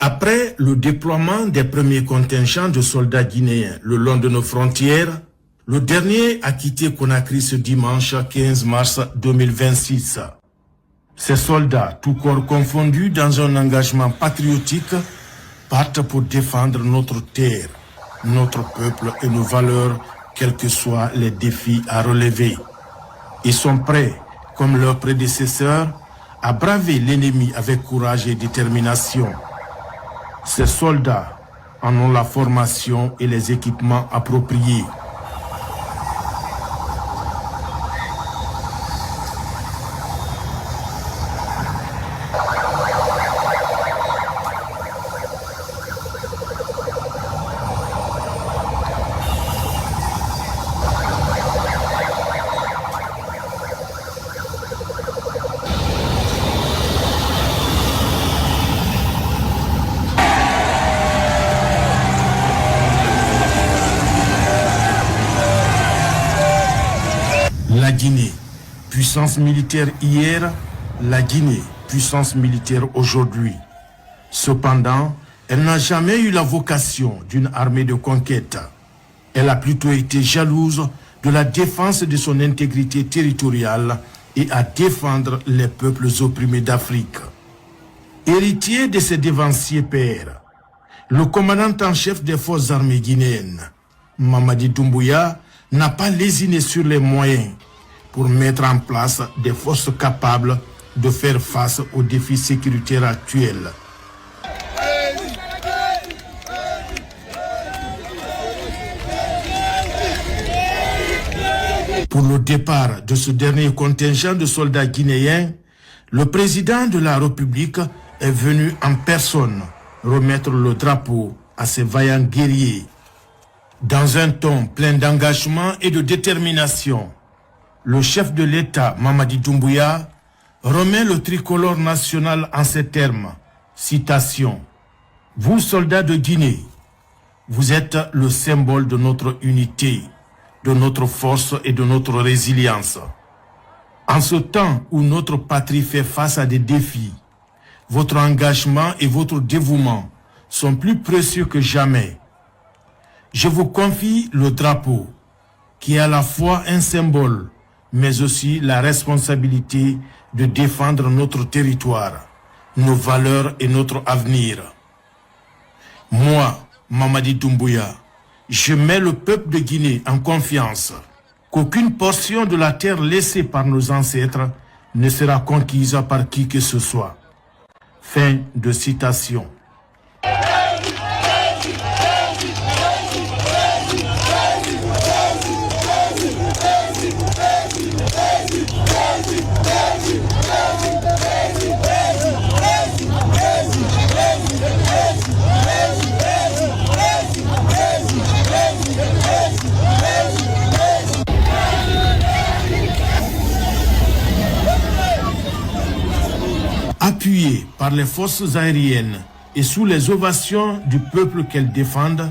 Après le déploiement des premiers contingents de soldats guinéens le long de nos frontières, le dernier a quitté Conakry ce dimanche 15 mars 2026. Ces soldats, tout corps confondus dans un engagement patriotique, partent pour défendre notre terre, notre peuple et nos valeurs, quels que soient les défis à relever. Ils sont prêts, comme leurs prédécesseurs, à braver l'ennemi avec courage et détermination. Ces soldats en ont la formation et les équipements appropriés. La Guinée, puissance militaire hier, la Guinée, puissance militaire aujourd'hui. Cependant, elle n'a jamais eu la vocation d'une armée de conquête. Elle a plutôt été jalouse de la défense de son intégrité territoriale et à défendre les peuples opprimés d'Afrique. Héritier de ses dévanciers pères, le commandant en chef des forces armées guinéennes, Mamadi Doumbouya, n'a pas lésiné sur les moyens pour mettre en place des forces capables de faire face aux défis sécuritaires actuels. Pour le départ de ce dernier contingent de soldats guinéens, le président de la République est venu en personne remettre le drapeau à ces vaillants guerriers. Dans un ton plein d'engagement et de détermination, le chef de l'État, Mamadi Doumbouya, remet le tricolore national en ces termes. Citation. « Vous, soldats de Guinée, vous êtes le symbole de notre unité, de notre force et de notre résilience. En ce temps où notre patrie fait face à des défis, votre engagement et votre dévouement sont plus précieux que jamais. Je vous confie le drapeau, qui est à la fois un symbole, mais aussi la responsabilité de défendre notre territoire, nos valeurs et notre avenir. Moi, Mamadi Doumbouya, je mets le peuple de Guinée en confiance qu'aucune portion de la terre laissée par nos ancêtres ne sera conquise par qui que ce soit. » Fin de citation. Appuyées par les forces aériennes et sous les ovations du peuple qu'elles défendent,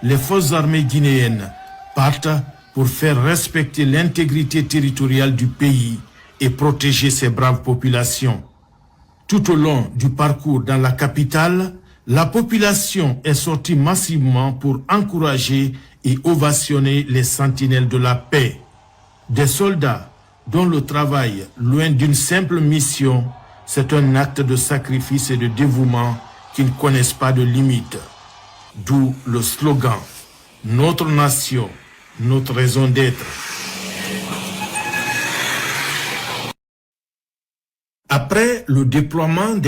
les forces armées guinéennes partent pour faire respecter l'intégrité territoriale du pays et protéger ses braves populations. Tout au long du parcours dans la capitale, la population est sortie massivement pour encourager et ovationner les sentinelles de la paix. Des soldats dont le travail, loin d'une simple mission, c'est un acte de sacrifice et de dévouement qui ne connaissent pas de limites. D'où le slogan « Notre nation, notre raison d'être ». Après le déploiement des